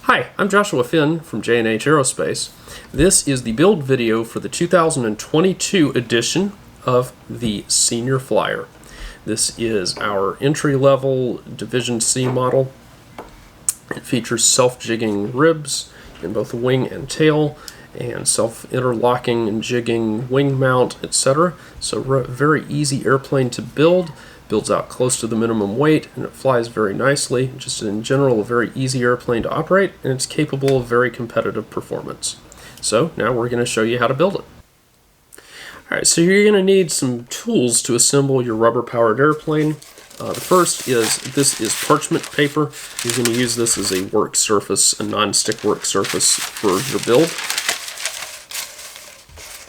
Hi, I'm Joshua Finn from J&H Aerospace. This is the build video for the 2022 edition of the Senior Flyer. This is our entry-level Division C model. It features self-jigging ribs in both wing and tail, and self-interlocking and jigging wing mount, etc. So very easy airplane to build. Builds out close to the minimum weight, and it flies very nicely. Just in general, a very easy airplane to operate, and it's capable of very competitive performance. So now we're going to show you how to build it. Alright, so you're going to need some tools to assemble your rubber-powered airplane. The first is, this is parchment paper. You're going to use this as a work surface, a non-stick work surface for your build.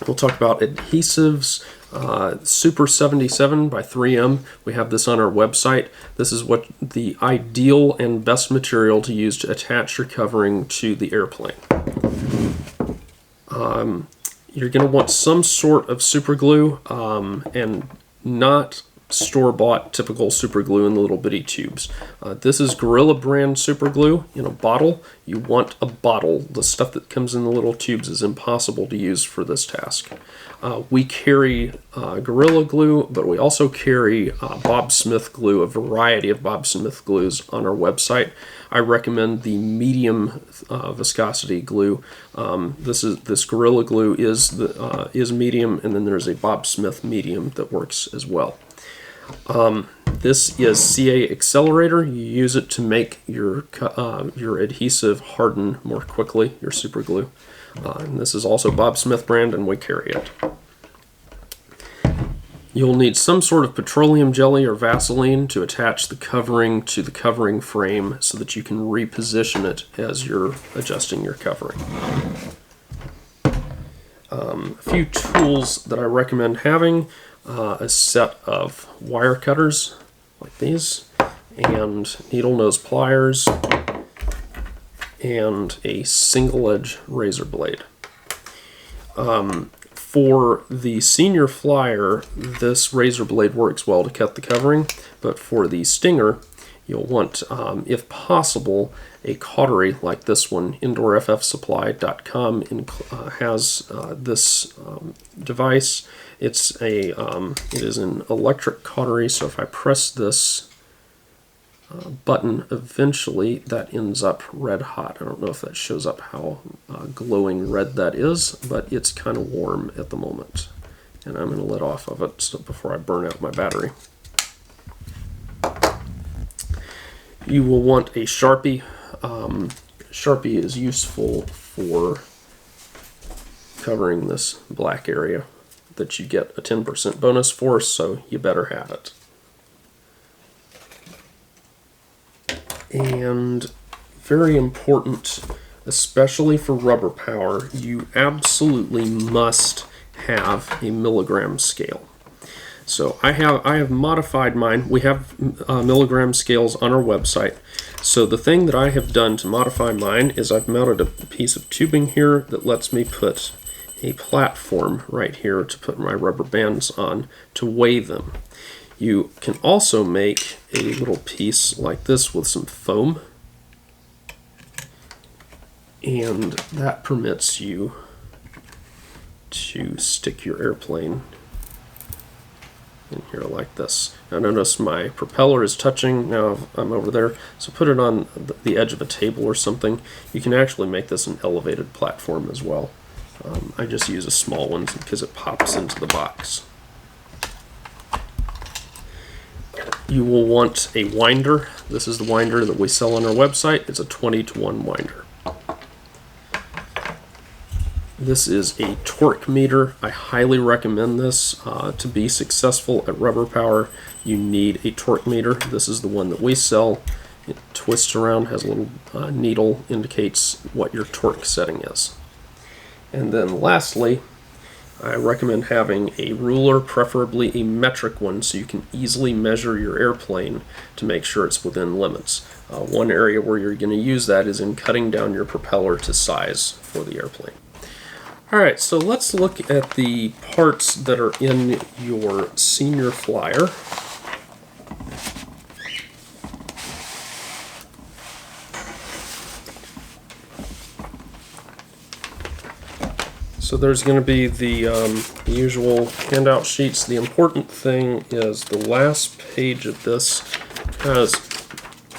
We'll talk about adhesives. Super 77 by 3M. We have this on our website. This is what the ideal and best material to use to attach your covering to the airplane. You're going to want some sort of super glue, and not store-bought typical super glue in the little bitty tubes. This is Gorilla brand super glue in a bottle. You want a bottle. The stuff that comes in the little tubes is impossible to use for this task. We carry Gorilla glue, but we also carry Bob Smith glue, a variety of Bob Smith glues on our website. I recommend the medium viscosity glue. This Gorilla glue is medium, and then there's a Bob Smith medium that works as well. This is CA Accelerator. You use it to make your adhesive harden more quickly, your super glue. And this is also Bob Smith brand, and we carry it. You'll need some sort of petroleum jelly or Vaseline to attach the covering to the covering frame so that you can reposition it as you're adjusting your covering. A few tools that I recommend having: a set of wire cutters like these, and needle nose pliers, and a single edge razor blade. For the Senior Flyer, this razor blade works well to cut the covering, but for the Stinger, you'll want, if possible, a cautery like this one. IndoorFFsupply.com has this device. It is an electric cautery, so if I press this button, eventually that ends up red hot. I don't know if that shows up how glowing red that is, but it's kind of warm at the moment. And I'm going to let off of it before I burn out my battery. You will want a Sharpie. Sharpie is useful for covering this black area that you get a 10% bonus for, so you better have it. And very important, especially for rubber power, you absolutely must have a milligram scale. So I have modified mine. We have milligram scales on our website. So the thing that I have done to modify mine is I've mounted a piece of tubing here that lets me put a platform right here to put my rubber bands on to weigh them. You can also make a little piece like this with some foam, and that permits you to stick your airplane in here like this. Now notice my propeller is touching. Now I'm over there, so put it on the edge of a table or something. You can actually make this an elevated platform as well. I just use a small one because it pops into the box. You will want a winder. This is the winder that we sell on our website. It's a 20-to-1 winder. This is a torque meter. I highly recommend this. To be successful at rubber power, you need a torque meter. This is the one that we sell. It twists around, has a little needle, indicates what your torque setting is. And then lastly, I recommend having a ruler, preferably a metric one, so you can easily measure your airplane to make sure it's within limits. One area where you're going to use that is in cutting down your propeller to size for the airplane. Alright, so let's look at the parts that are in your Senior Flyer. So there's going to be the usual handout sheets. The important thing is the last page of this has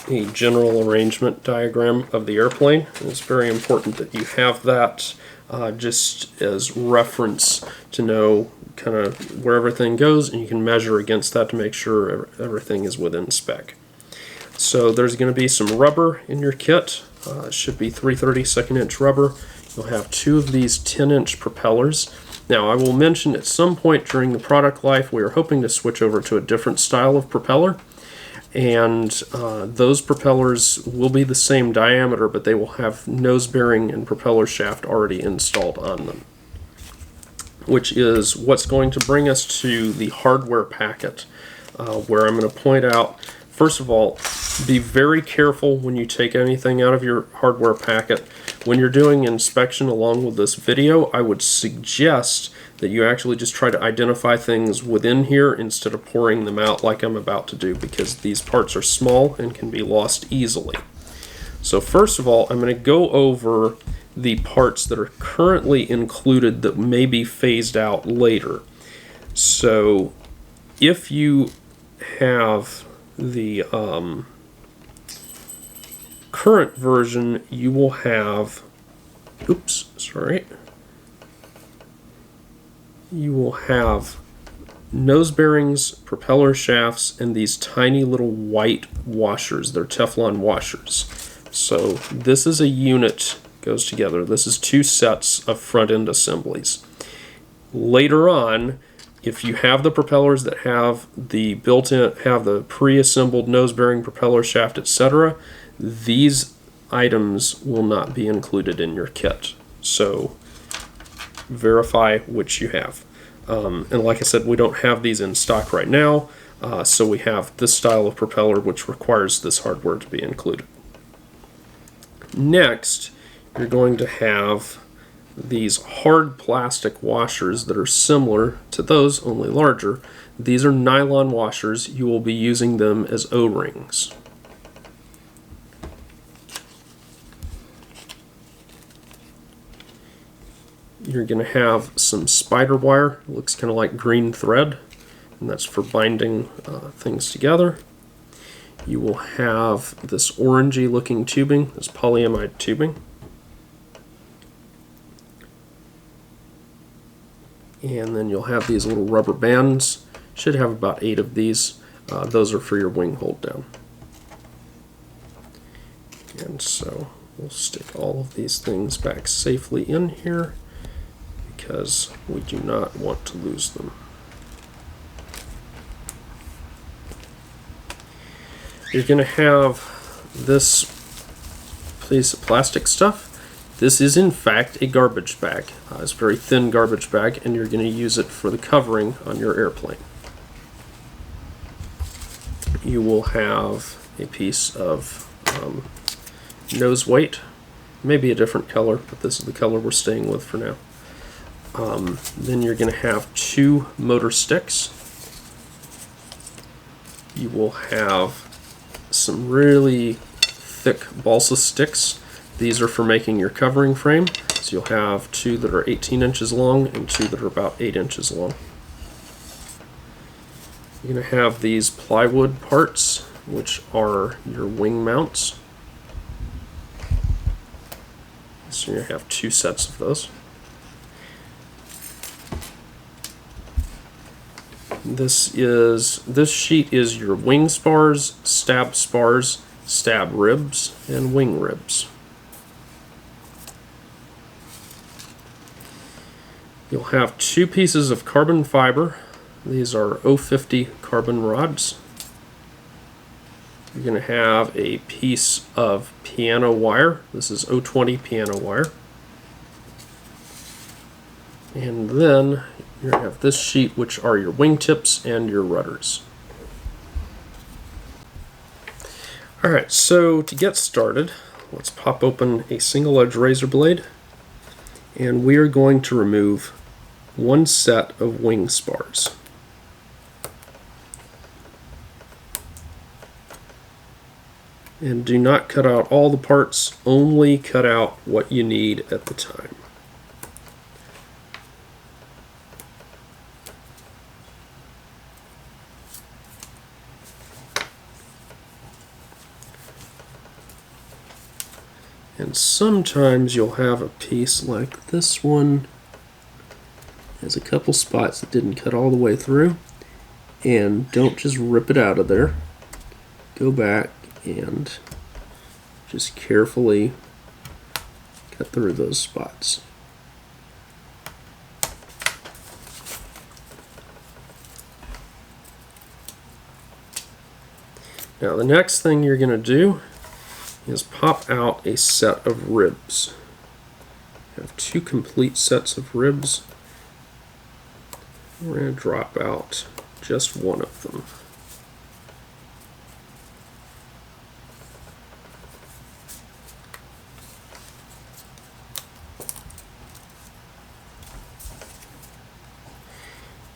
a general arrangement diagram of the airplane. It's very important that you have that just as reference to know kind of where everything goes, and you can measure against that to make sure everything is within spec. So there's going to be some rubber in your kit. It should be 3/32 inch rubber. You'll have 2 of these 10-inch propellers. Now I will mention at some point during the product life we are hoping to switch over to a different style of propeller, and those propellers will be the same diameter, but they will have nose bearing and propeller shaft already installed on them, which is what's going to bring us to the hardware packet, where I'm going to point out, first of all, be very careful when you take anything out of your hardware packet. When you're doing inspection along with this video, I would suggest that you actually just try to identify things within here instead of pouring them out like I'm about to do, because these parts are small and can be lost easily. So first of all, I'm going to go over the parts that are currently included that may be phased out later. So if you have the current version, you will have, you will have nose bearings, propeller shafts, and these tiny little white washers. They're Teflon washers. So this is a unit, goes together. This is 2 sets of front end assemblies. Later on, if you have the propellers that have the built-in, have the pre-assembled nose bearing, propeller shaft, etc., these items will not be included in your kit. So verify which you have. And like I said, we don't have these in stock right now, so we have this style of propeller which requires this hardware to be included. Next, you're going to have these hard plastic washers that are similar to those, only larger. These are nylon washers. You will be using them as O-rings. You're going to have some spider wire. It looks kind of like green thread, and that's for binding things together. You will have this orangey looking tubing, this polyamide tubing. And then you'll have these little rubber bands. Should have about 8 of these. Those are for your wing hold down. And so we'll stick all of these things back safely in here, because we do not want to lose them. You're going to have this piece of plastic stuff. This is in fact a garbage bag. It's a very thin garbage bag, and you're going to use it for the covering on your airplane. You will have a piece of nose weight, maybe a different color, but this is the color we're staying with for now. Then you're going to have 2 motor sticks. You will have some really thick balsa sticks. These are for making your covering frame. So you'll have 2 that are 18 inches long and 2 that are about 8 inches long. You're going to have these plywood parts, which are your wing mounts. So you're going to have 2 sets of those. This sheet is your wing spars, stab ribs, and wing ribs. You'll have 2 pieces of carbon fiber. These are 050 carbon rods. You're going to have a piece of piano wire. This is 020 piano wire. And then you're going to have this sheet, which are your wingtips and your rudders. Alright, so to get started, let's pop open a single edge razor blade, and we are going to remove 1 set of wing spars. And do not cut out all the parts, only cut out what you need at the time. And sometimes you'll have a piece like this one. Has a couple spots that didn't cut all the way through. And don't just rip it out of there. Go back and just carefully cut through those spots. Now the next thing you're going to do is pop out a set of ribs. You have 2 complete sets of ribs. We're going to drop out just one of them.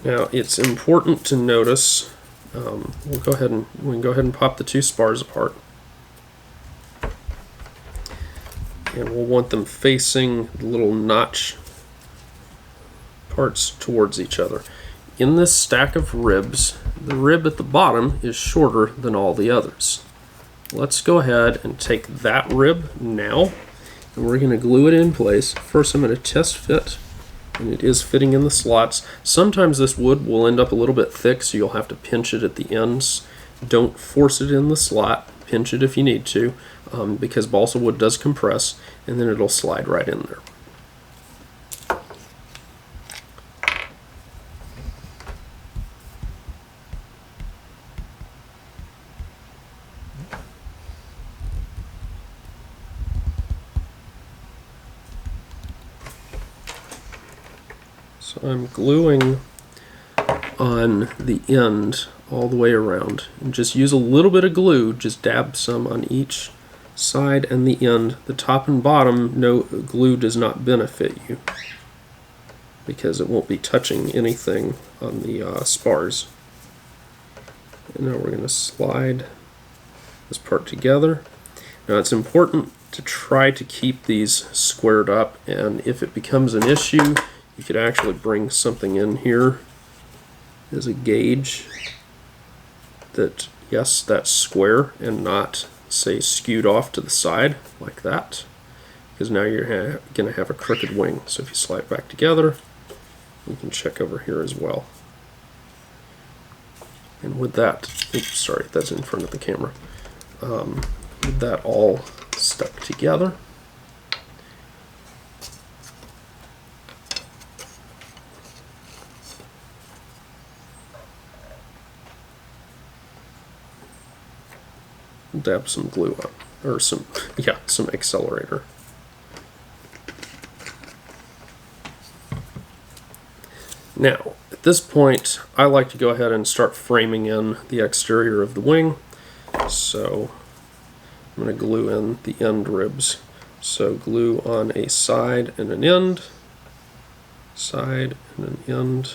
Now it's important to notice, we can go ahead and pop the 2 spars apart. And we'll want them facing the little notch parts towards each other. In this stack of ribs, the rib at the bottom is shorter than all the others. Let's go ahead and take that rib now, and we're going to glue it in place. First I'm going to test fit, and it is fitting in the slots. Sometimes this wood will end up a little bit thick, so you'll have to pinch it at the ends. Don't force it in the slot. Pinch it if you need to, because balsa wood does compress, and then it'll slide right in there. So I'm gluing on the end all the way around, and just use a little bit of glue, just dab some on each side and the end. The top and bottom, no glue does not benefit you because it won't be touching anything on the spars. And now we're going to slide this part together. Now it's important to try to keep these squared up, and if it becomes an issue, you could actually bring something in here as a gauge that, yes, that's square and not, say, skewed off to the side like that, because now you're going to have a crooked wing. So if you slide back together, you can check over here as well. And with that, oops, sorry, that's in front of the camera. With that all stuck together, dab some glue on, or some Accelerator. Now, at this point, I like to go ahead and start framing in the exterior of the wing. So I'm going to glue in the end ribs. So glue on a side and an end, side and an end,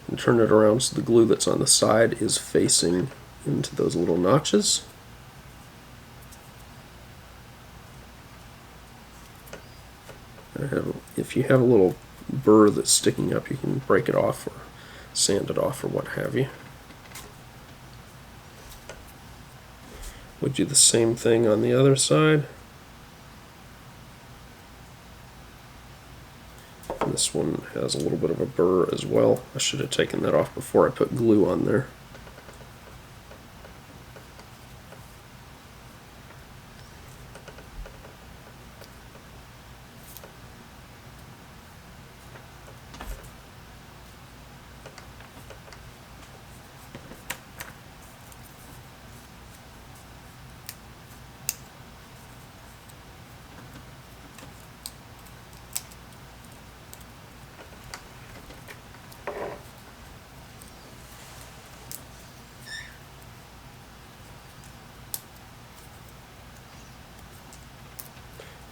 and turn it around so the glue that's on the side is facing into those little notches. If you have a little burr that's sticking up, you can break it off or sand it off or what have you. We'll do the same thing on the other side. And this one has a little bit of a burr as well. I should have taken that off before I put glue on there.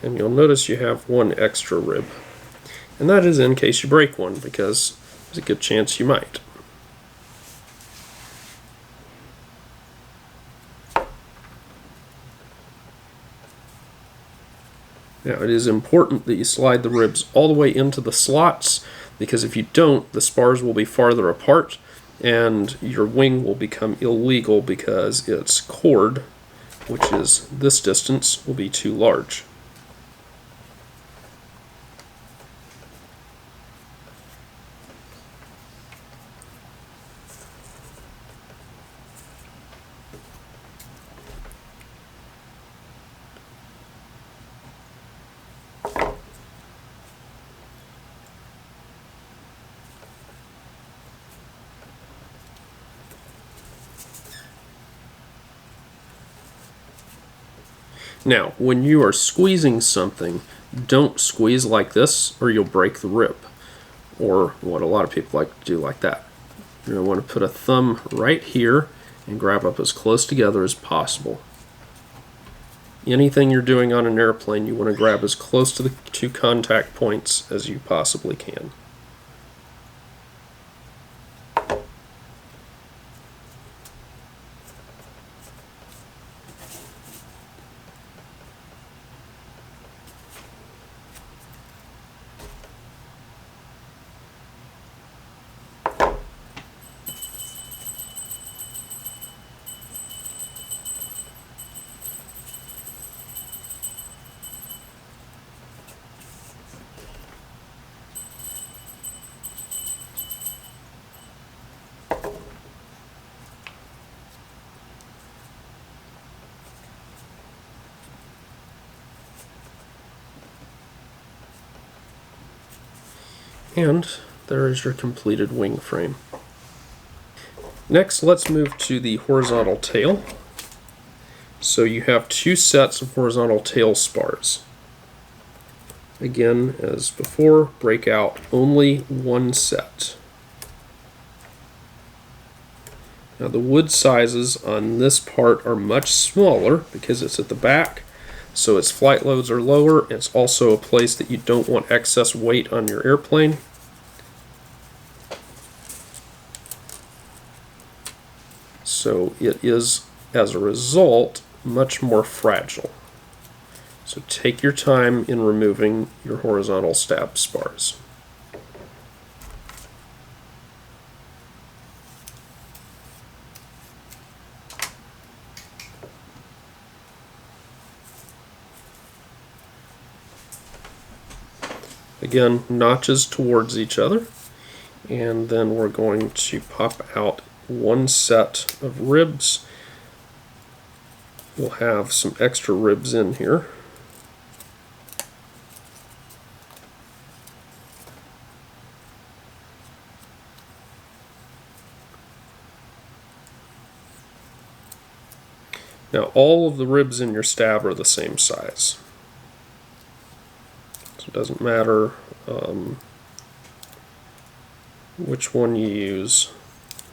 And you'll notice you have one extra rib. And that is in case you break one, because there's a good chance you might. Now it is important that you slide the ribs all the way into the slots, because if you don't, the spars will be farther apart and your wing will become illegal because its chord, which is this distance, will be too large. Now, when you are squeezing something, don't squeeze like this or you'll break the rib, or what a lot of people like to do like that. You're going to want to put a thumb right here and grab up as close together as possible. Anything you're doing on an airplane, you want to grab as close to the two contact points as you possibly can. And there is your completed wing frame. Next, let's move to the horizontal tail. So you have two sets of horizontal tail spars. Again, as before, break out only one set. Now the wood sizes on this part are much smaller because it's at the back, so its flight loads are lower. It's also a place that you don't want excess weight on your airplane. So it is, as a result, much more fragile. So take your time in removing your horizontal stab spars. Again, notches towards each other, and then we're going to pop out one set of ribs. We'll have some extra ribs in here. Now all of the ribs in your stab are the same size. So it doesn't matter which one you use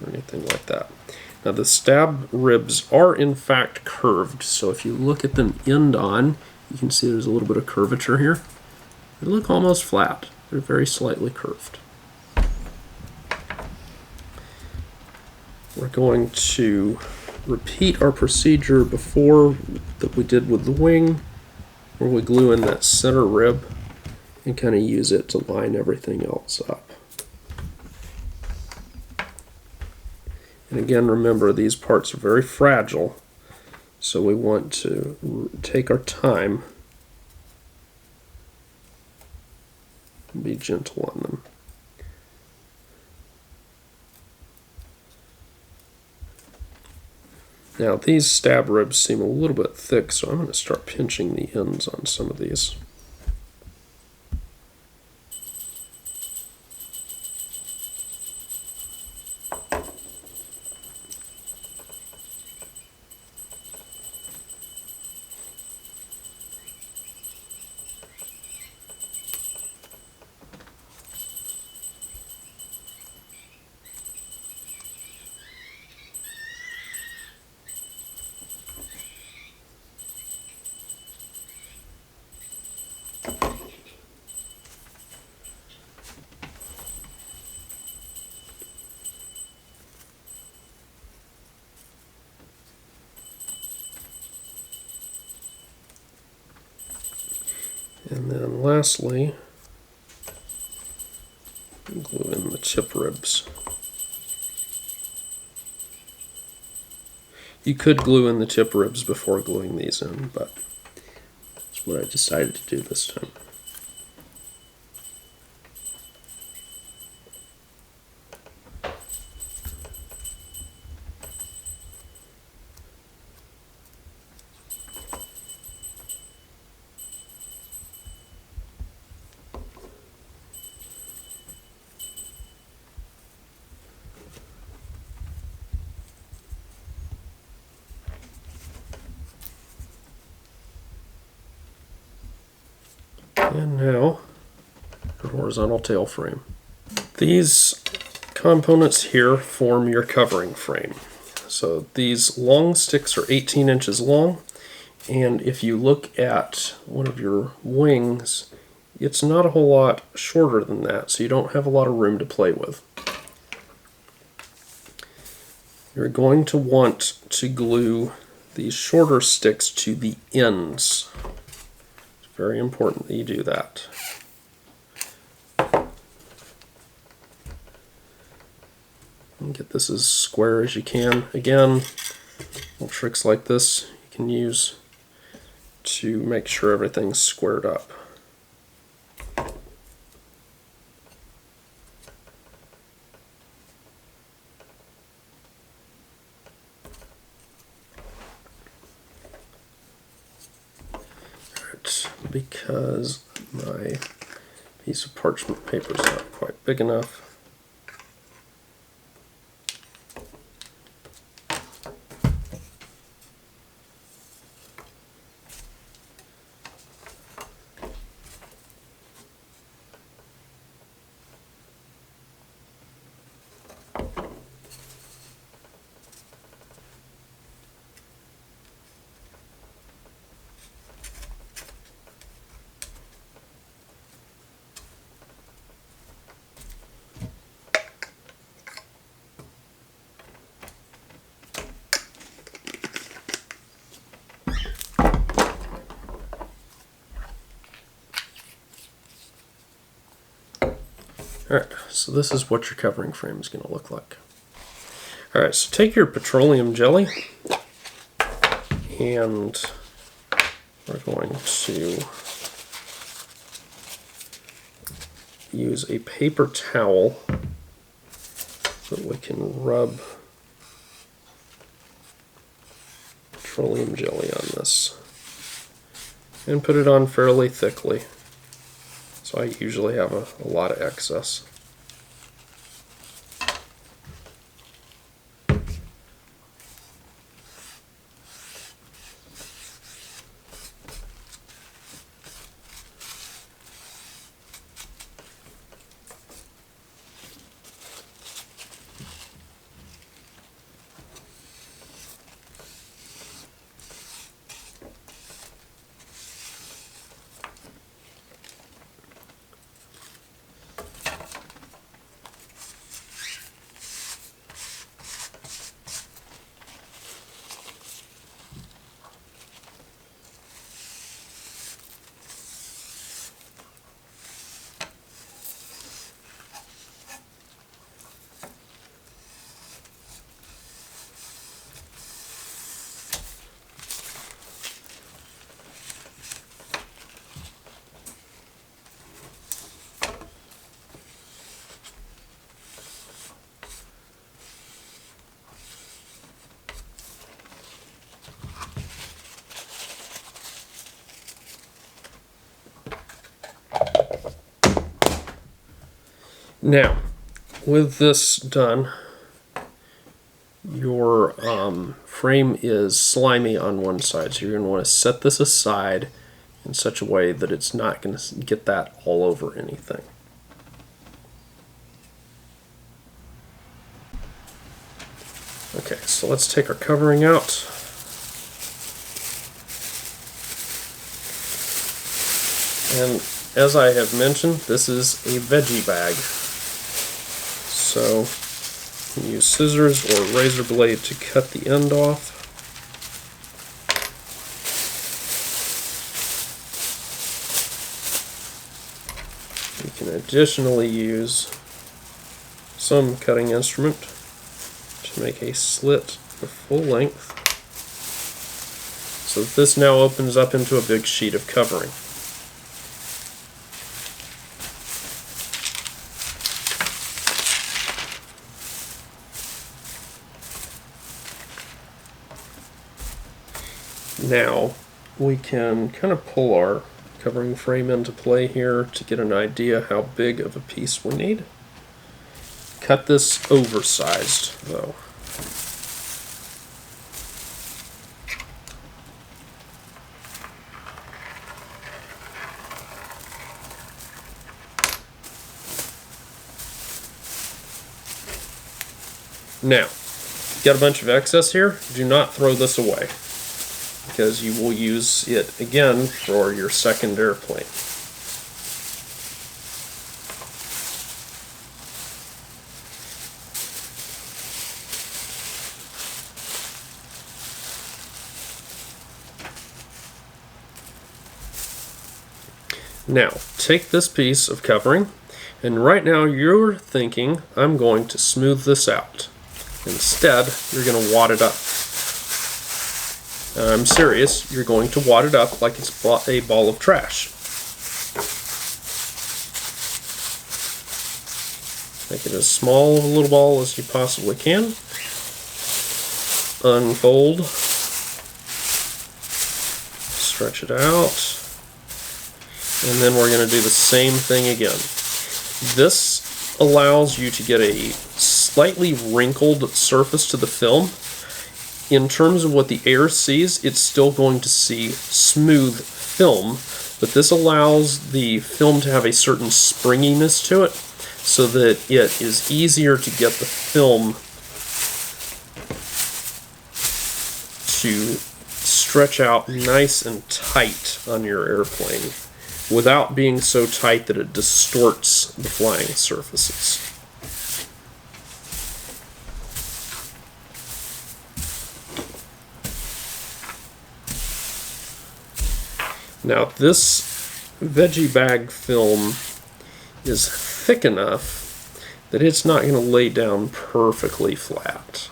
or anything like that. Now the stab ribs are in fact curved, so if you look at them end on, you can see there's a little bit of curvature here. They look almost flat. They're very slightly curved. We're going to repeat our procedure before that we did with the wing, where we glue in that center rib and kind of use it to line everything else up. And again, remember, these parts are very fragile, so we want to take our time and be gentle on them. Now these stab ribs seem a little bit thick, so I'm going to start pinching the ends on some of these. And then lastly, glue in the chip ribs. You could glue in the chip ribs before gluing these in, but that's what I decided to do this time. And now, the horizontal tail frame. These components here form your covering frame. So these long sticks are 18 inches long, and if you look at one of your wings, it's not a whole lot shorter than that, so you don't have a lot of room to play with. You're going to want to glue these shorter sticks to the ends. It's very important that you do that. And get this as square as you can. Again, little tricks like this you can use to make sure everything's squared up. Alright, because my piece of parchment paper is not quite big enough, alright, so this is what your covering frame is going to look like. Alright, so take your petroleum jelly and we're going to use a paper towel that we can rub petroleum jelly on this and put it on fairly thickly. So I usually have a lot of excess. Now, with this done, your frame is slimy on one side, so you're going to want to set this aside in such a way that it's not going to get that all over anything. Okay, so let's take our covering out. And as I have mentioned, this is a veggie bag. So you can use scissors or a razor blade to cut the end off. You can additionally use some cutting instrument to make a slit of full length, so that this now opens up into a big sheet of covering. Now we can kind of pull our covering frame into play here to get an idea how big of a piece we need. Cut this oversized though. Now, got a bunch of excess here. Do not throw this away, because you will use it again for your second airplane. Now, take this piece of covering, and right now you're thinking, I'm going to smooth this out. Instead, you're going to wad it up. I'm serious, you're going to wad it up like it's a ball of trash. Make it as small of a little ball as you possibly can. Unfold. Stretch it out. And then we're going to do the same thing again. This allows you to get a slightly wrinkled surface to the film. In terms of what the air sees, it's still going to see smooth film, but this allows the film to have a certain springiness to it, so that it is easier to get the film to stretch out nice and tight on your airplane, without being so tight that it distorts the flying surfaces. Now, this veggie bag film is thick enough that it's not going to lay down perfectly flat.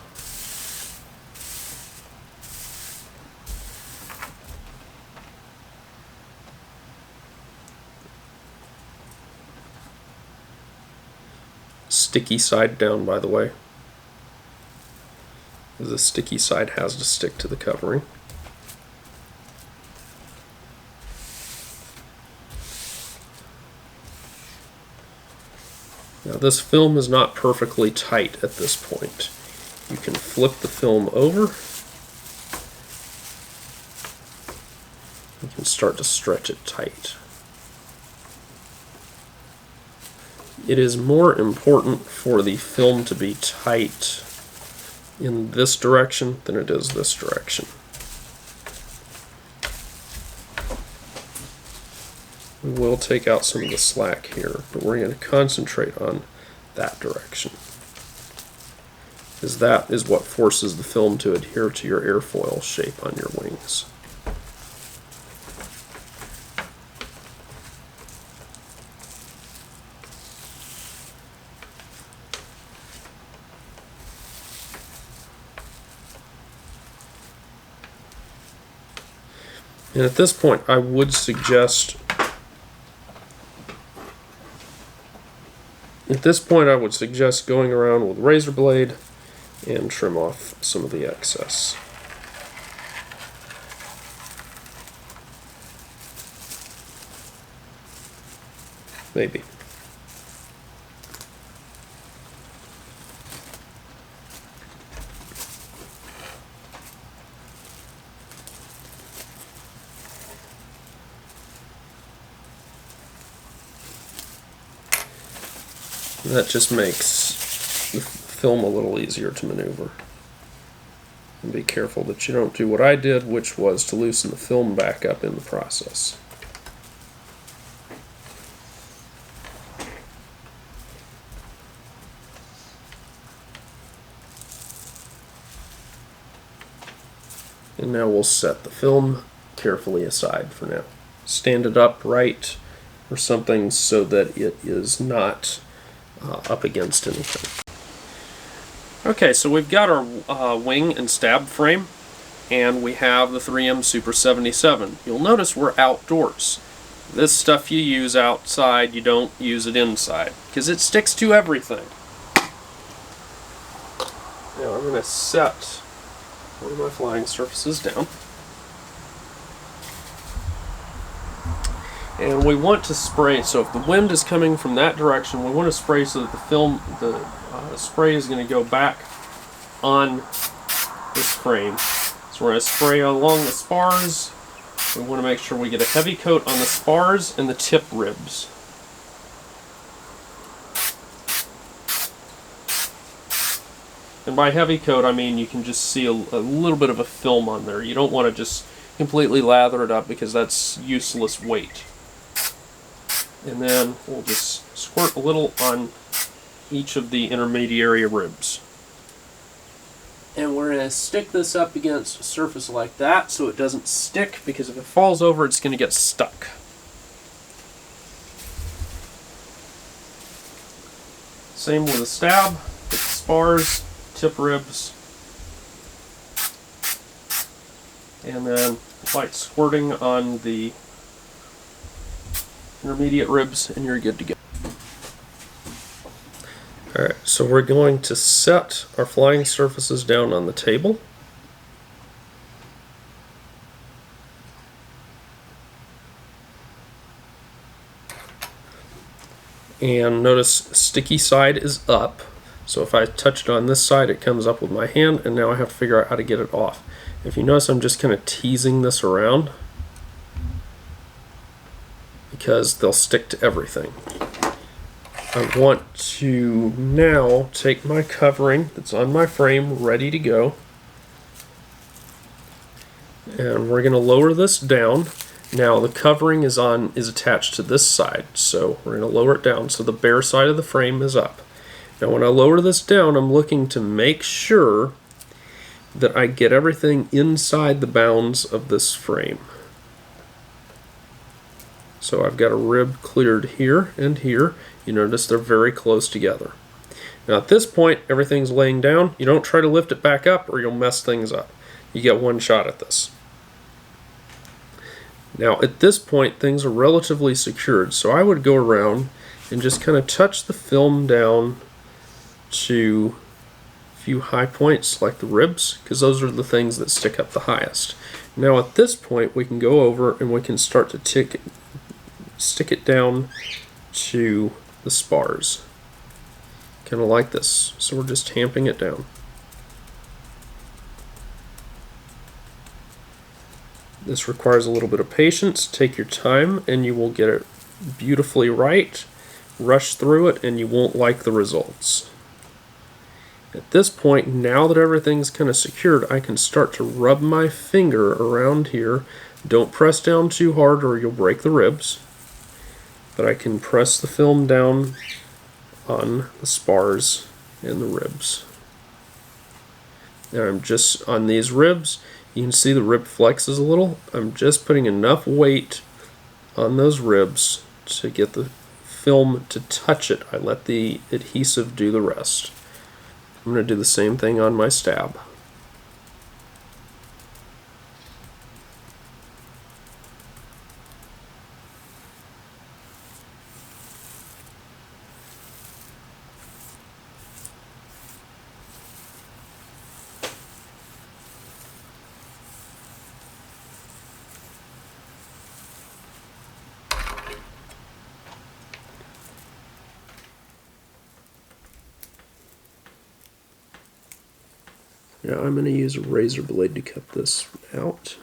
Sticky side down, by the way. The sticky side has to stick to the covering. Now, this film is not perfectly tight at this point. You can flip the film over. You can start to stretch it tight. It is more important for the film to be tight in this direction than it is this direction. We will take out some of the slack here, but we're going to concentrate on that direction, because that is what forces the film to adhere to your airfoil shape on your wings. And at this point, I would suggest going around with a razor blade and trim off some of the excess. Maybe. That just makes the film a little easier to maneuver. And be careful that you don't do what I did, which was to loosen the film back up in the process. And now we'll set the film carefully aside for now. Stand it upright or something so that it is not up against anything. Okay, so we've got our wing and stab frame, and we have the 3M Super 77. You'll notice we're outdoors. This stuff you use outside, you don't use it inside, because it sticks to everything. Now I'm going to set one of my flying surfaces down. And we want to spray, so if the wind is coming from that direction, we want to spray so that the spray is going to go back on this frame. So we're going to spray along the spars. We want to make sure we get a heavy coat on the spars and the tip ribs. And by heavy coat, I mean you can just see a little bit of a film on there. You don't want to just completely lather it up because that's useless weight. And then we'll just squirt a little on each of the intermediary ribs. And we're going to stick this up against a surface like that so it doesn't stick, because if it falls over it's going to get stuck. Same with the stab, with the spars, tip ribs, and then light squirting on the intermediate ribs, and you're good to go. Alright, so we're going to set our flying surfaces down on the table. And notice sticky side is up. So if I touch it on this side, it comes up with my hand, and now I have to figure out how to get it off. If you notice, I'm just kind of teasing this around because they'll stick to everything. I want to now take my covering that's on my frame ready to go, and we're going to lower this down. Now the covering is attached to this side, so we're going to lower it down so the bare side of the frame is up. Now when I lower this down, I'm looking to make sure that I get everything inside the bounds of this frame. So I've got a rib cleared here and here. You notice they're very close together. Now at this point, everything's laying down. You don't try to lift it back up or you'll mess things up. You get one shot at this. Now at this point, things are relatively secured, so I would go around and just kind of touch the film down to a few high points like the ribs, because those are the things that stick up the highest. Now at this point, we can go over and we can start to stick it down to the spars, kind of like this. So we're just tamping it down. This requires a little bit of patience. Take your time and you will get it beautifully right. Rush through it and you won't like the results. At this point, now that everything's kind of secured, I can start to rub my finger around here. Don't press down too hard or you'll break the ribs. But I can press the film down on the spars and the ribs. Now I'm just on these ribs. You can see the rib flexes a little. I'm just putting enough weight on those ribs to get the film to touch it. I let the adhesive do the rest. I'm going to do the same thing on my stab. Now I'm going to use a razor blade to cut this out.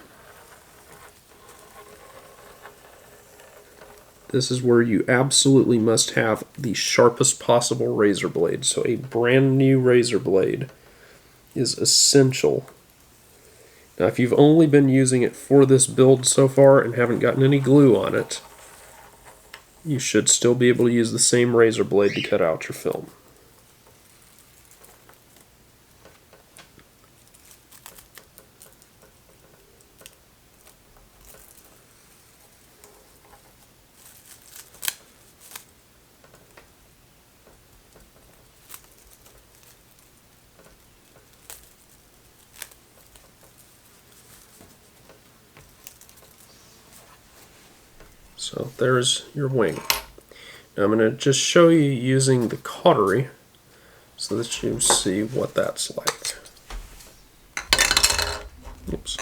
This is where you absolutely must have the sharpest possible razor blade. So a brand new razor blade is essential. Now if you've only been using it for this build so far and haven't gotten any glue on it, you should still be able to use the same razor blade to cut out your film. So there's your wing. Now I'm going to just show you using the cautery so that you see what that's like. Oops.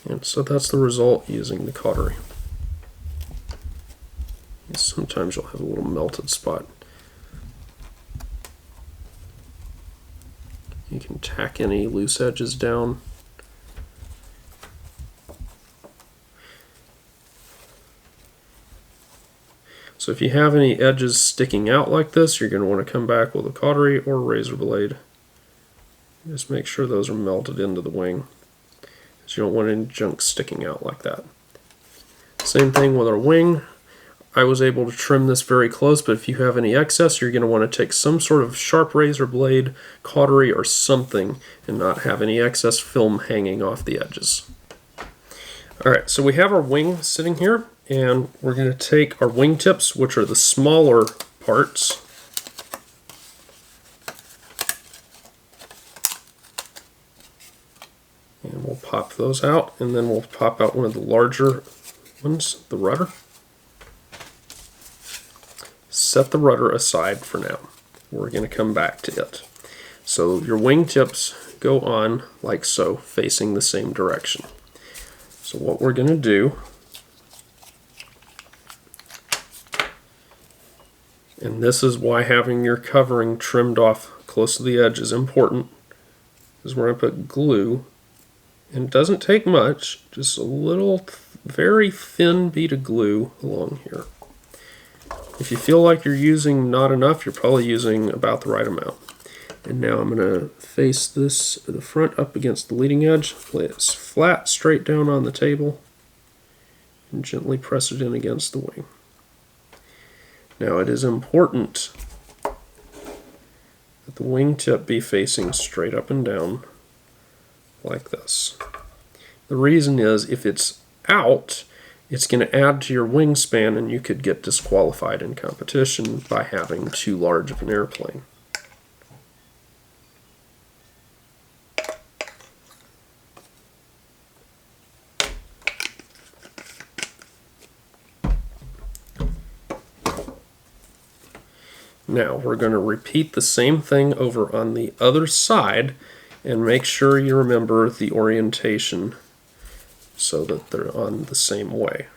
And so that's the result using the cautery. Sometimes you'll have a little melted spot. You can tack any loose edges down. So if you have any edges sticking out like this, you're going to want to come back with a cautery or a razor blade. Just make sure those are melted into the wing, because you don't want any junk sticking out like that. Same thing with our wing. I was able to trim this very close, but if you have any excess, you're going to want to take some sort of sharp razor blade, cautery, or something, and not have any excess film hanging off the edges. Alright, so we have our wing sitting here, and we're going to take our wingtips, which are the smaller parts, and we'll pop those out, and then we'll pop out one of the larger ones, the rudder. Set the rudder aside for now. We're going to come back to it. So your wingtips go on like so, facing the same direction. So what we're going to do, and this is why having your covering trimmed off close to the edge is important, is we're going to put glue, and it doesn't take much, just a little very thin bead of glue along here. If you feel like you're using not enough, you're probably using about the right amount. And now I'm going to face this, the front up against the leading edge, lay it flat straight down on the table, and gently press it in against the wing. Now it is important that the wingtip be facing straight up and down like this. The reason is if it's out, it's going to add to your wingspan, and you could get disqualified in competition by having too large of an airplane. Now we're going to repeat the same thing over on the other side, and make sure you remember the orientation so that they're on the same way.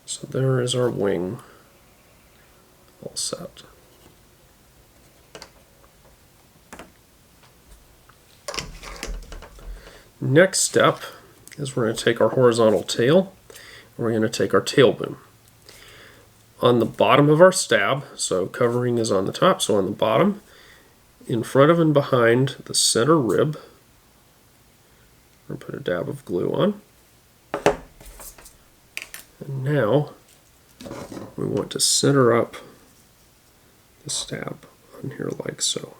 So there is our wing all set. Next step is we're going to take our horizontal tail, and we're going to take our tail boom. On the bottom of our stab, so covering is on the top, so on the bottom, in front of and behind the center rib, we're going to put a dab of glue on. And now we want to center up the stab on here like so.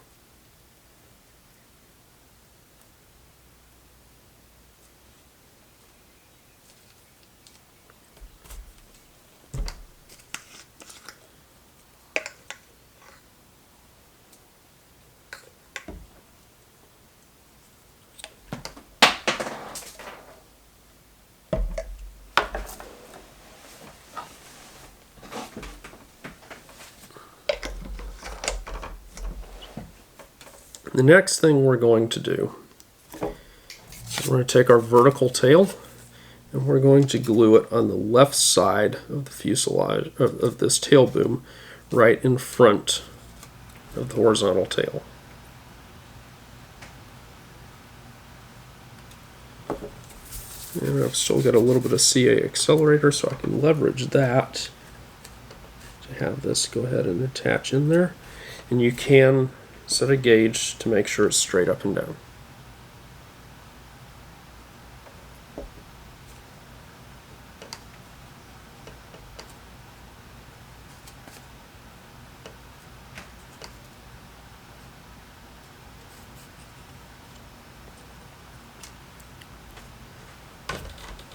The next thing we're going to do is we're going to take our vertical tail, and we're going to glue it on the left side of the fuselage of this tail boom, right in front of the horizontal tail. And I've still got a little bit of CA Accelerator, so I can leverage that to have this go ahead and attach in there. And you can set a gauge to make sure it's straight up and down.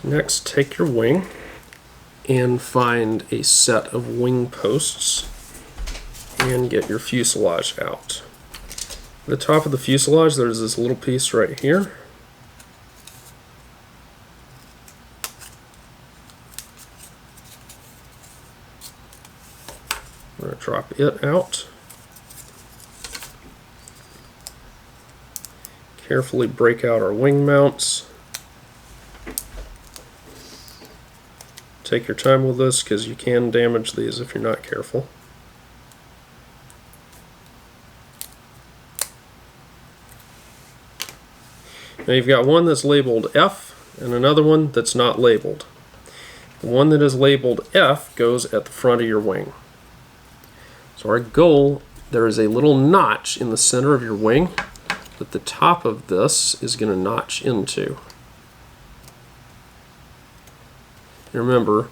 Next, take your wing and find a set of wing posts and get your fuselage out. At the top of the fuselage, there's this little piece right here. We're going to drop it out. Carefully break out our wing mounts. Take your time with this because you can damage these if you're not careful. Now you've got one that's labeled F and another one that's not labeled. The one that is labeled F goes at the front of your wing. So our goal, there is a little notch in the center of your wing that the top of this is going to notch into. And remember,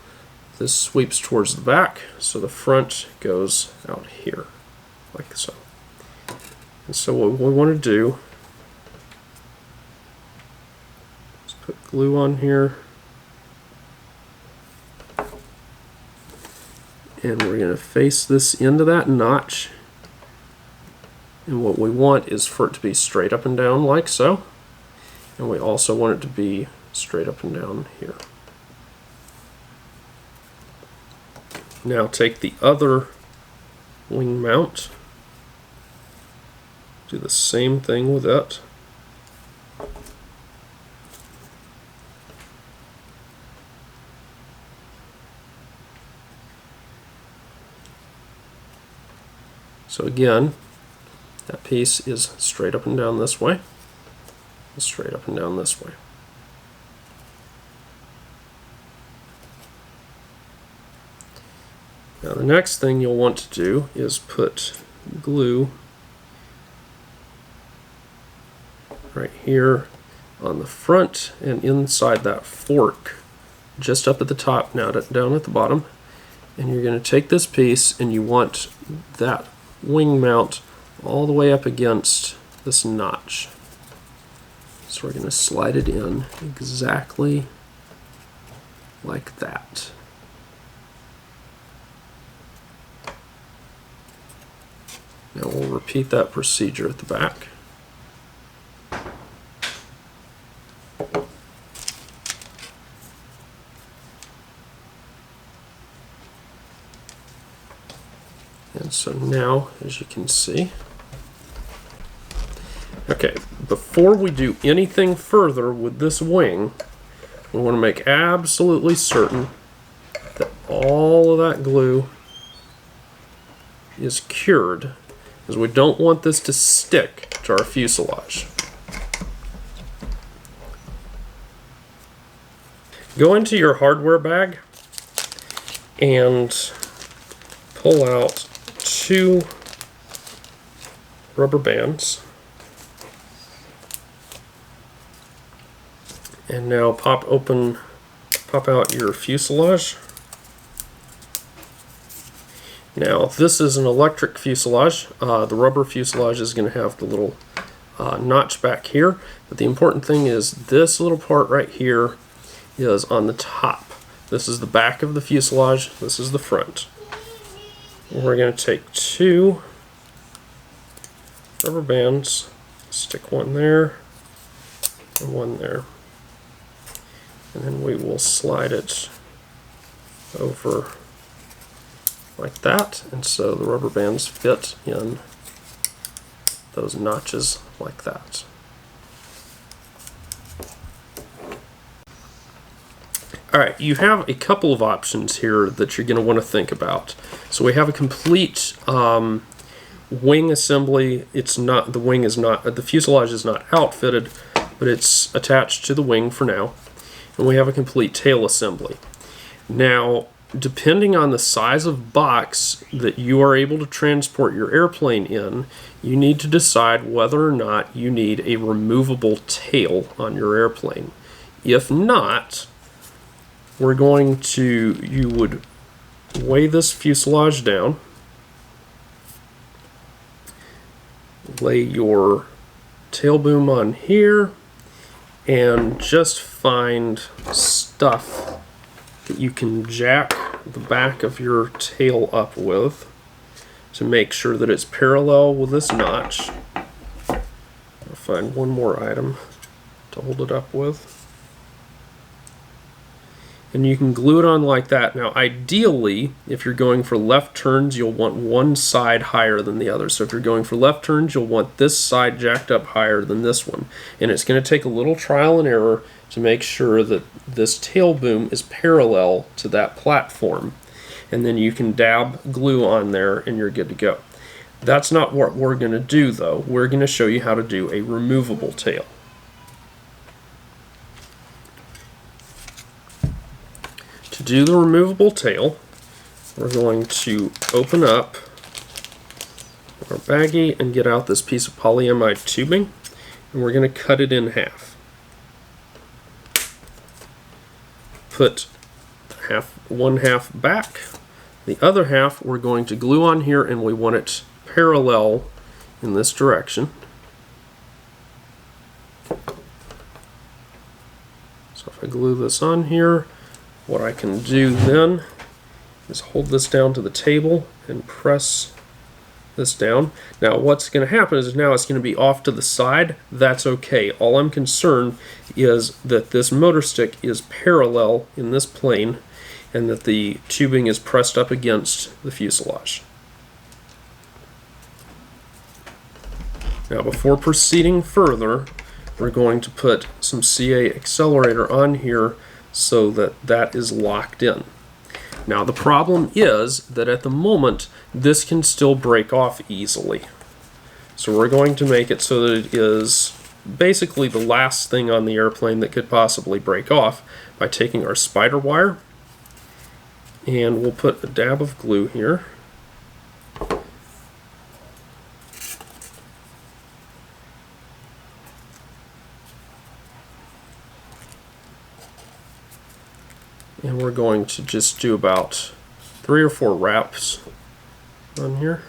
this sweeps towards the back, so the front goes out here, like so. And so what we want to do is put glue on here, and we're going to face this into that notch. And what we want is for it to be straight up and down like so, and we also want it to be straight up and down here. Now take the other wing mount, do the same thing with it. So again, that piece is straight up and down this way, and straight up and down this way. Now the next thing you'll want to do is put glue right here on the front and inside that fork, just up at the top, now down at the bottom. And you're going to take this piece and you want that wing mount all the way up against this notch. So we're going to slide it in exactly like that. Now we'll repeat that procedure at the back. And so now, as you can see, okay, before we do anything further with this wing, we want to make absolutely certain that all of that glue is cured, because we don't want this to stick to our fuselage. Go into your hardware bag and pull out 2 rubber bands, and now pop out your fuselage. Now this is an electric fuselage. The rubber fuselage is going to have the little notch back here, but the important thing is this little part right here is on the top. This is the back of the fuselage, this is the front. And we're going to take 2 rubber bands, stick one there and one there, and then we will slide it over like that, and so the rubber bands fit in those notches like that. Alright, you have a couple of options here that you're going to want to think about. So we have a complete wing assembly. It's not, the fuselage is not outfitted, but it's attached to the wing for now. And we have a complete tail assembly. Now, depending on the size of box that you are able to transport your airplane in, you need to decide whether or not you need a removable tail on your airplane. If not, you would weigh this fuselage down, lay your tail boom on here, and just find stuff that you can jack the back of your tail up with to make sure that it's parallel with this notch. I'll find one more item to hold it up with. And you can glue it on like that. Now ideally, if you're going for left turns, you'll want one side higher than the other. So if you're going for left turns, you'll want this side jacked up higher than this one. And it's going to take a little trial and error to make sure that this tail boom is parallel to that platform. And then you can dab glue on there and you're good to go. That's not what we're going to do though. We're going to show you how to do a removable tail. To do the removable tail, we're going to open up our baggie and get out this piece of polyamide tubing, and we're going to cut it in half. Put one half back, the other half we're going to glue on here, and we want it parallel in this direction. So if I glue this on here, what I can do then is hold this down to the table and press this down. Now what's going to happen is now it's going to be off to the side. That's okay. All I'm concerned is that this motor stick is parallel in this plane and that the tubing is pressed up against the fuselage. Now before proceeding further, we're going to put some CA Accelerator on here so that that is locked in. Now the problem is that at the moment this can still break off easily. So we're going to make it so that it is basically the last thing on the airplane that could possibly break off by taking our spider wire, and we'll put a dab of glue here. And we're going to just do about 3 or 4 wraps on here.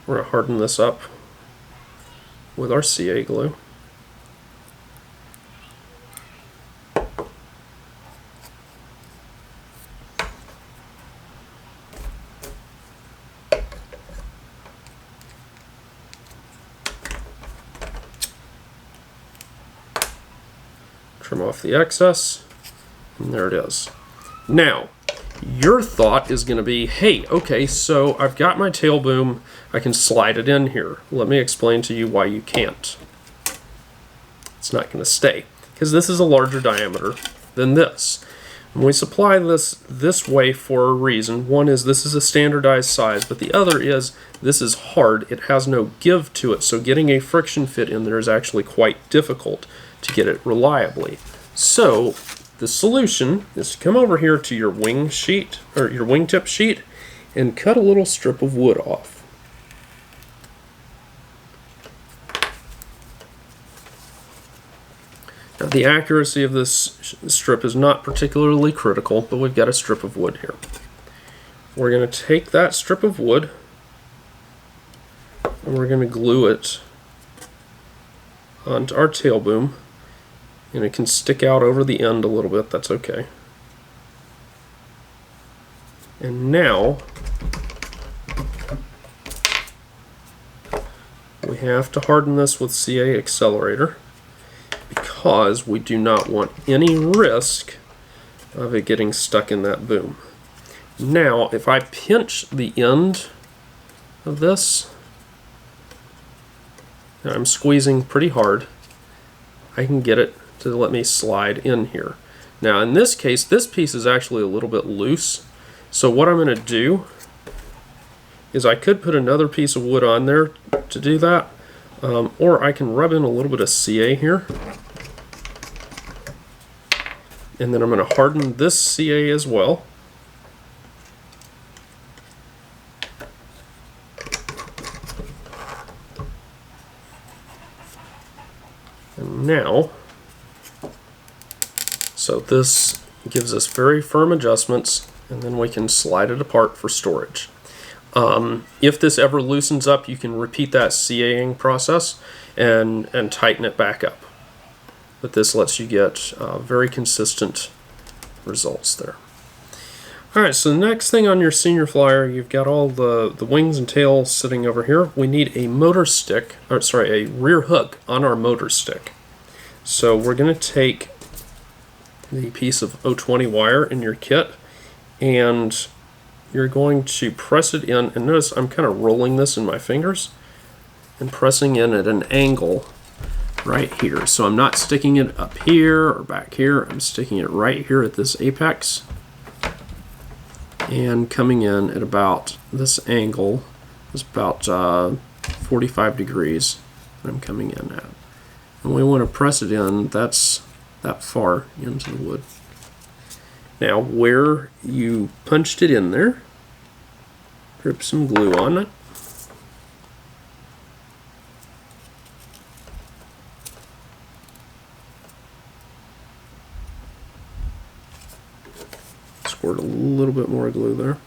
We're going to harden this up with our CA glue. Trim off the excess. And there it is. Now, your thought is going to be, hey, okay, so I've got my tail boom, I can slide it in here. Let me explain to you why you can't. It's not going to stay, because this is a larger diameter than this. And we supply this way for a reason. One is this is a standardized size, but the other is this is hard. It has no give to it, so getting a friction fit in there is actually quite difficult to get it reliably. So the solution is to come over here to your wing sheet, or your wingtip sheet, and cut a little strip of wood off. Now the accuracy of this strip is not particularly critical, but we've got a strip of wood here. We're going to take that strip of wood and we're going to glue it onto our tail boom. And it can stick out over the end a little bit, that's okay. And now we have to harden this with CA Accelerator because we do not want any risk of it getting stuck in that boom. Now, if I pinch the end of this, and I'm squeezing pretty hard, I can get it to let me slide in here. Now in this case, this piece is actually a little bit loose, so what I'm going to do is I could put another piece of wood on there to do that, or I can rub in a little bit of CA here, and then I'm going to harden this CA as well. And now, so this gives us very firm adjustments, and then we can slide it apart for storage. If this ever loosens up, you can repeat that CAing process and tighten it back up. but this lets you get very consistent results there. Alright, so the next thing on your senior flyer, you've got all the wings and tail sitting over here. We need a motor stick, or sorry, a rear hook on our motor stick. So we're going to take the piece of 020 wire in your kit, and you're going to press it in, and notice I'm kind of rolling this in my fingers and pressing in at an angle right here. So I'm not sticking it up here or back here, I'm sticking it right here at this apex and coming in at about this angle. Is about 45 degrees that I'm coming in at. And we want to press it in that far into the wood. Now where you punched it in there, drip some glue on it. Squirt a little bit more glue there.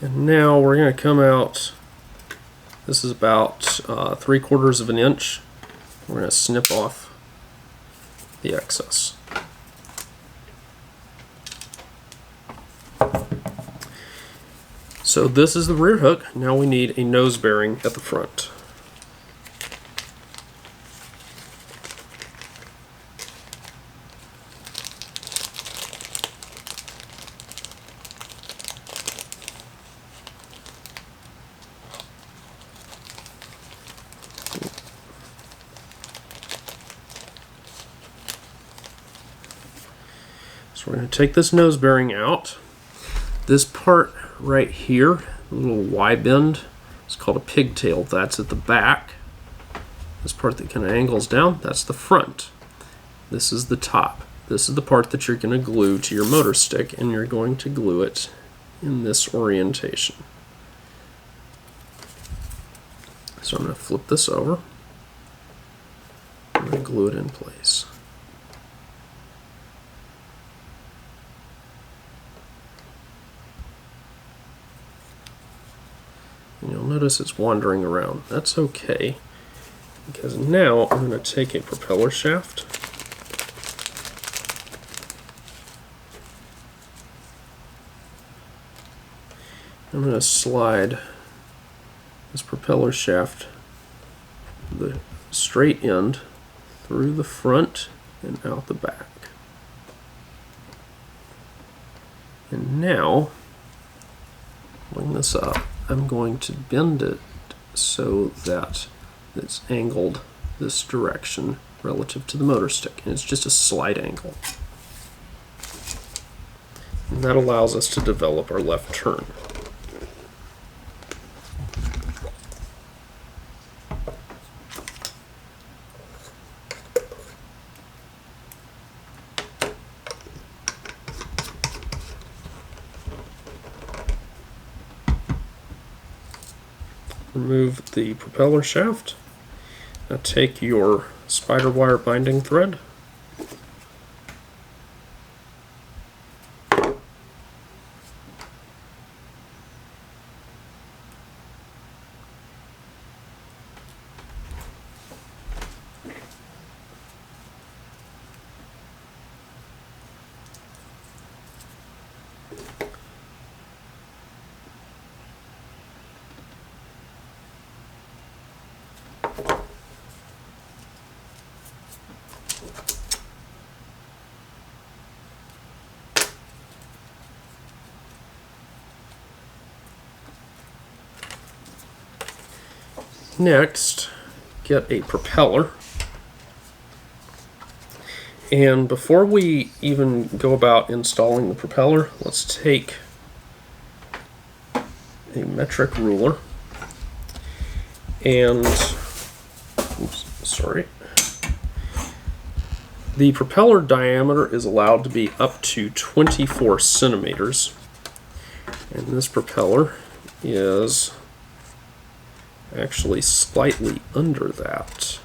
And now we're going to come out, this is about 3/4 of an inch. We're going to snip off the excess. So this is the rear hook. Now we need a nose bearing at the front. So we're going to take this nose bearing out. This part right here, a little Y bend, it's called a pigtail. That's at the back. This part that kind of angles down, that's the front. This is the top. This is the part that you're going to glue to your motor stick, and you're going to glue it in this orientation. So I'm going to flip this over. I'm going to glue it in place. And you'll notice it's wandering around. That's okay, because now I'm going to take a propeller shaft I'm going to slide this propeller shaft, the straight end, through the front and out the back. And now, bring this up, I'm going to bend it so that it's angled this direction relative to the motor stick, and it's just a slight angle. And that allows us to develop our left turn. Remove the propeller shaft. Now take your spider wire binding thread, next get a propeller, and before we even go about installing the propeller, let's take a metric ruler and the propeller diameter is allowed to be up to 24 centimeters, and this propeller is actually slightly under that.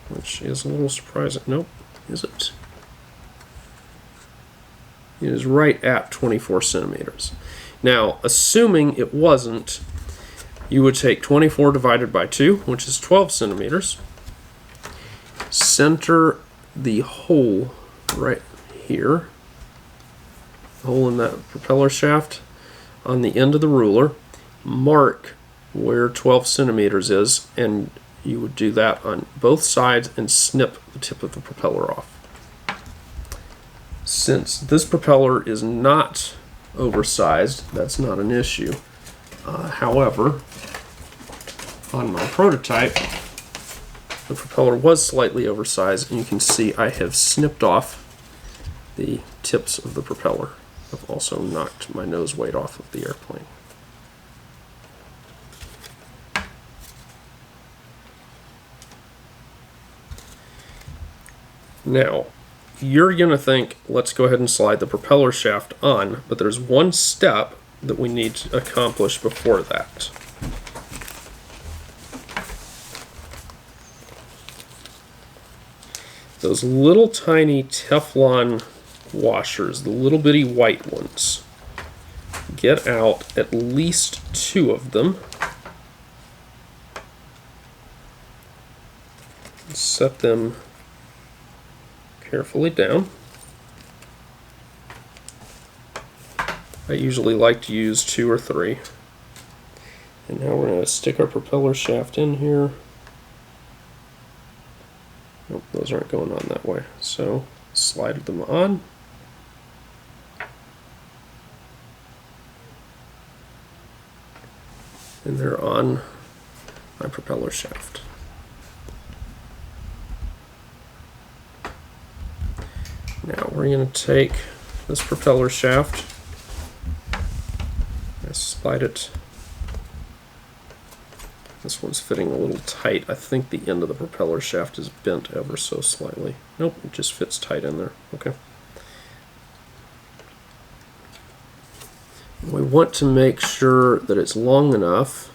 which is a little surprising. Nope, is it? It is right at 24 centimeters. Now, assuming it wasn't, you would take 24 divided by 2, which is 12 centimeters, center the hole right here, the hole in that propeller shaft on the end of the ruler, mark where 12 centimeters is, and you would do that on both sides and snip the tip of the propeller off. Since this propeller is not oversized, that's not an issue. However, on my prototype, the propeller was slightly oversized, and you can see I have snipped off the tips of the propeller. I've also knocked my nose weight off of the airplane. Now, you're going to think, let's go ahead and slide the propeller shaft on, but there's one step that we need to accomplish before that. Those little tiny Teflon washers, the little bitty white ones, get out at least 2 of them. Set them carefully down. I usually like to use 2 or 3. And now we're going to stick our propeller shaft in here. Nope, those aren't going on that way. So slide them on. And they're on my propeller shaft. Now we're going to take this propeller shaft and slide it. This one's fitting a little tight. I think the end of the propeller shaft is bent ever so slightly. Nope, it just fits tight in there. Okay. We want to make sure that it's long enough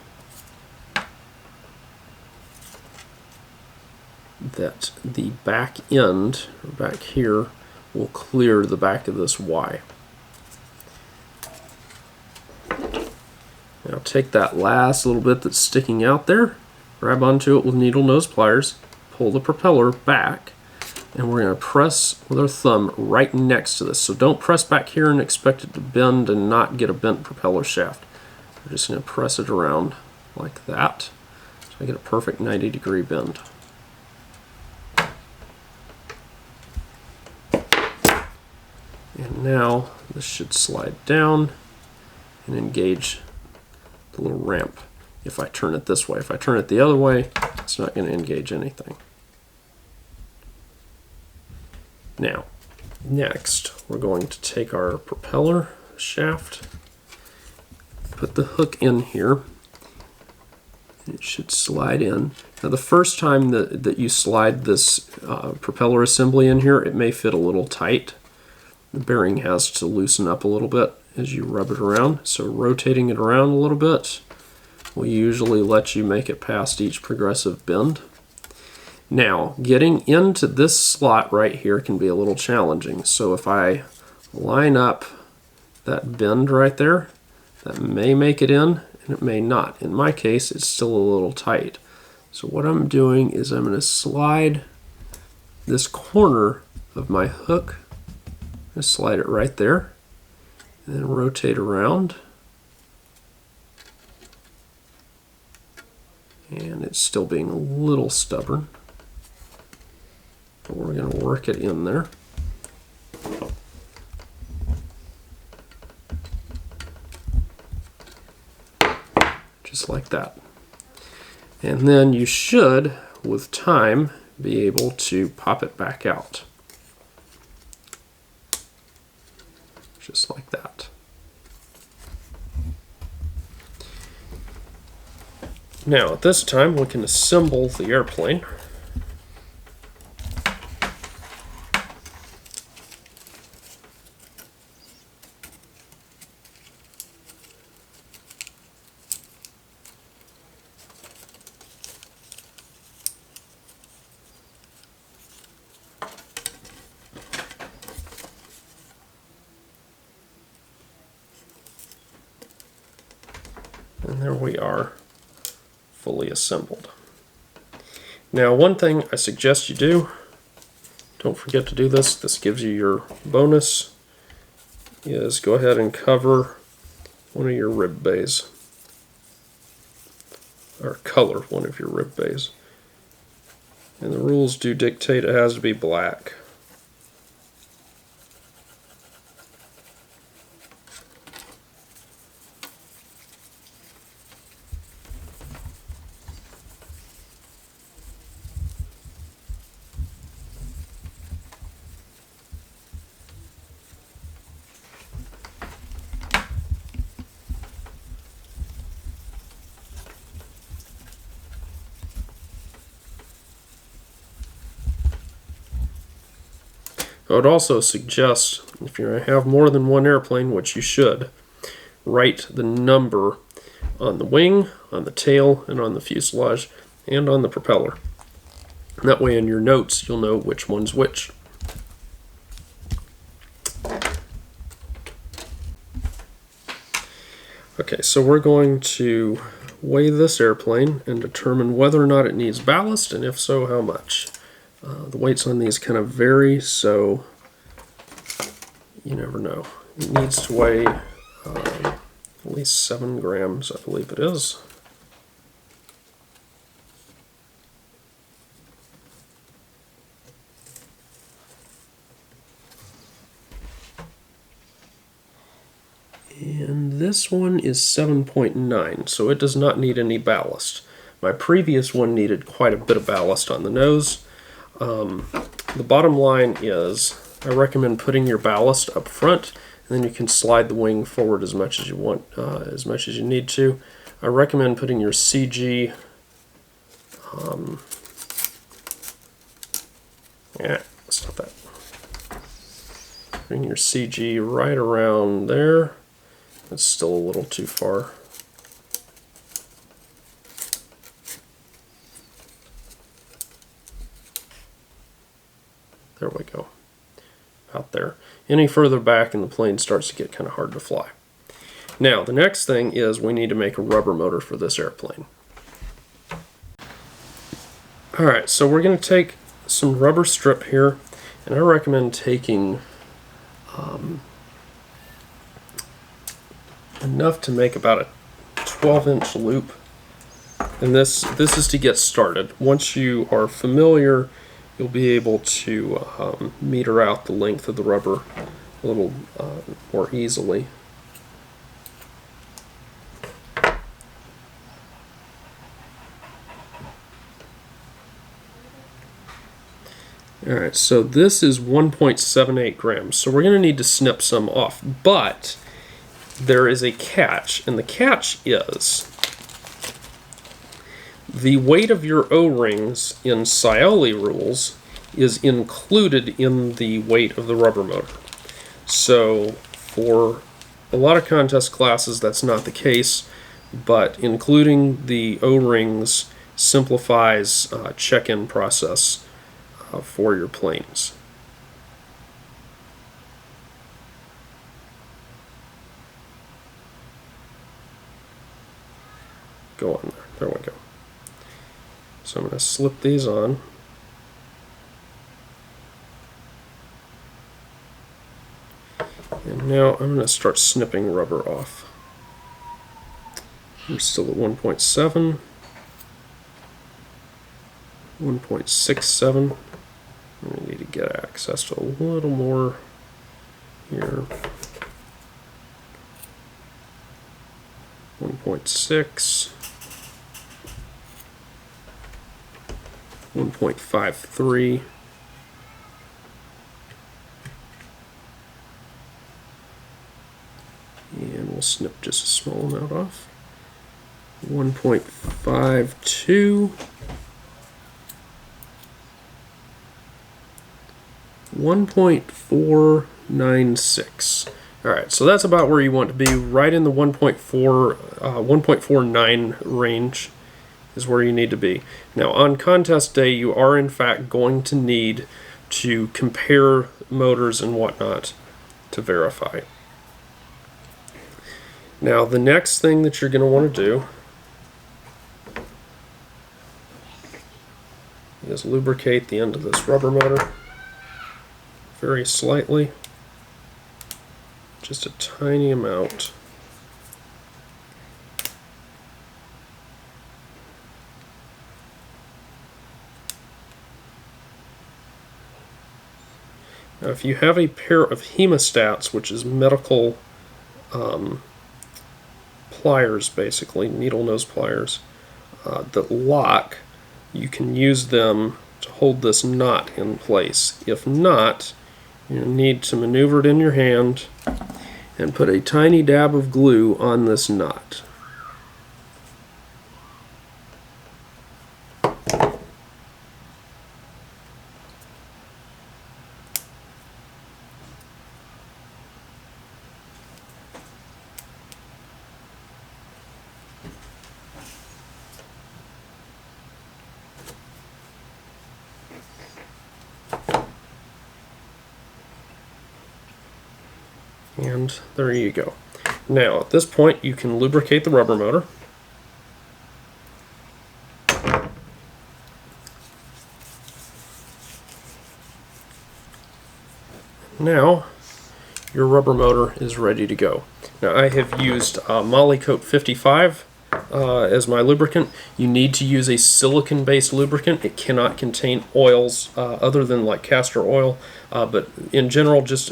that the back end, or back here, will clear the back of this Y. Now take that last little bit that's sticking out there, grab onto it with needle nose pliers, pull the propeller back, and we're going to press with our thumb right next to this. So don't press back here and expect it to bend and not get a bent propeller shaft. We're just going to press it around like that so I get a perfect 90-degree bend. And now this should slide down and engage the little ramp if I turn it this way. If I turn it the other way, it's not going to engage anything. Now, next we're going to take our propeller shaft, put the hook in here, and it should slide in. Now the first time that you slide this propeller assembly in here, it may fit a little tight. The bearing has to loosen up a little bit as you rub it around, so rotating it around a little bit will usually let you make it past each progressive bend. Now, getting into this slot right here can be a little challenging, so if I line up that bend right there, that may make it in and it may not. In my case, it's still a little tight. So what I'm doing is I'm going to slide this corner of my hook, just slide it right there, and then rotate around. And it's still being a little stubborn, but we're going to work it in there. Just like that. And then you should, with time, be able to pop it back out. Just like that. Now at this time we can assemble the airplane. And there we are, fully assembled. Now, one thing I suggest you do, don't forget to do this, this gives you your bonus, is go ahead and cover one of your rib bays, or color one of your rib bays. And the rules do dictate it has to be black. I would also suggest, if you have more than one airplane, which you should, write the number on the wing, on the tail, and on the fuselage, and on the propeller. And that way in your notes you'll know which one's which. Okay, so we're going to weigh this airplane and determine whether or not it needs ballast, and if so, how much. The weights on these kind of vary, so you never know. It needs to weigh at least 7 grams, I believe it is. And this one is 7.9, so it does not need any ballast. My previous one needed quite a bit of ballast on the nose. The bottom line is I recommend putting your ballast up front, and then you can slide the wing forward as much as you want, as much as you need to. I recommend putting your CG stop that. Putting your CG right around there. It's still a little too far. There we go. Out there. Any further back and the plane starts to get kind of hard to fly. Now, the next thing is we need to make a rubber motor for this airplane. Alright, so we're going to take some rubber strip here, and I recommend taking enough to make about a 12-inch loop. And this is to get started. Once you are familiar, you'll be able to meter out the length of the rubber a little more easily. Alright, so this is 1.78 grams, so we're going to need to snip some off, but there is a catch, and the catch is the weight of your O-rings in Scioli rules is included in the weight of the rubber motor. So for a lot of contest classes that's not the case, but including the O-rings simplifies check-in process for your planes. Go on there. There we go. So I'm going to slip these on. And now I'm going to start snipping rubber off. We're still at 1.7, 1.67. We need to get access to a little more here. 1.6, 1.53, and we'll snip just a small amount off. 1.52, 1.496. Alright, so that's about where you want to be, right in the 1.49 range is where you need to be. Now on contest day you are in fact going to need to compare motors and whatnot to verify. Now the next thing that you're going to want to do is lubricate the end of this rubber motor very slightly, just a tiny amount. Now if you have a pair of hemostats, which is medical pliers, basically, needle nose pliers, that lock, you can use them to hold this knot in place. If not, you need to maneuver it in your hand and put a tiny dab of glue on this knot. And there you go. Now at this point you can lubricate the rubber motor. Now your rubber motor is ready to go. Now I have used Molykote 55 as my lubricant. You need to use a silicon based lubricant. It cannot contain oils other than like castor oil, but in general just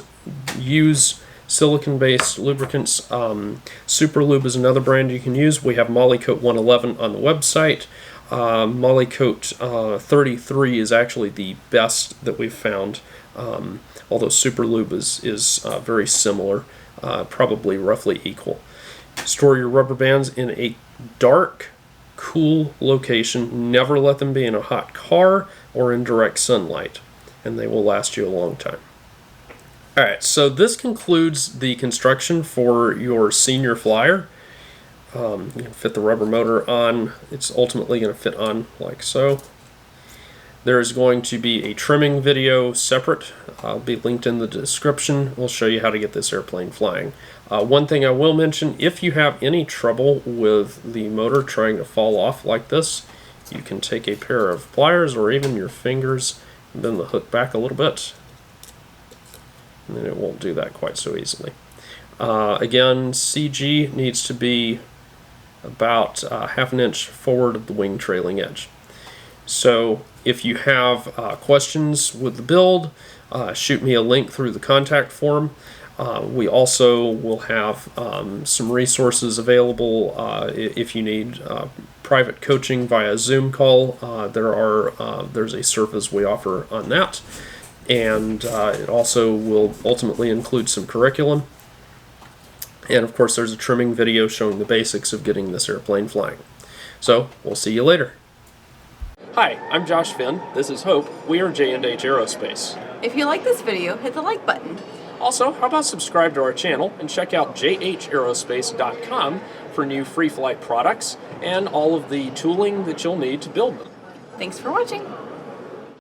use silicon-based lubricants. Superlube is another brand you can use. We have Molykote 111 on the website. Molykote 33 is actually the best that we've found, although Superlube is very similar, probably roughly equal. Store your rubber bands in a dark, cool location. Never let them be in a hot car or in direct sunlight, and they will last you a long time. Alright, so this concludes the construction for your senior Flier. You can fit the rubber motor on. It's ultimately going to fit on like so. There's going to be a trimming video separate. I'll be linked in the description. We'll show you how to get this airplane flying. One thing I will mention, if you have any trouble with the motor trying to fall off like this, you can take a pair of pliers or even your fingers and bend the hook back a little bit, and then it won't do that quite so easily. Again, CG needs to be about half an inch forward of the wing trailing edge. So if you have questions with the build, shoot me a link through the contact form. We also will have some resources available if you need private coaching via Zoom call. There's a service we offer on that. And it also will ultimately include some curriculum. And of course there's a trimming video showing the basics of getting this airplane flying. So we'll see you later. Hi, I'm Josh Finn. This is Hope. We are J&H Aerospace. If you like this video, hit the like button. Also, how about subscribe to our channel and check out jhaerospace.com for new free flight products and all of the tooling that you'll need to build them. Thanks for watching.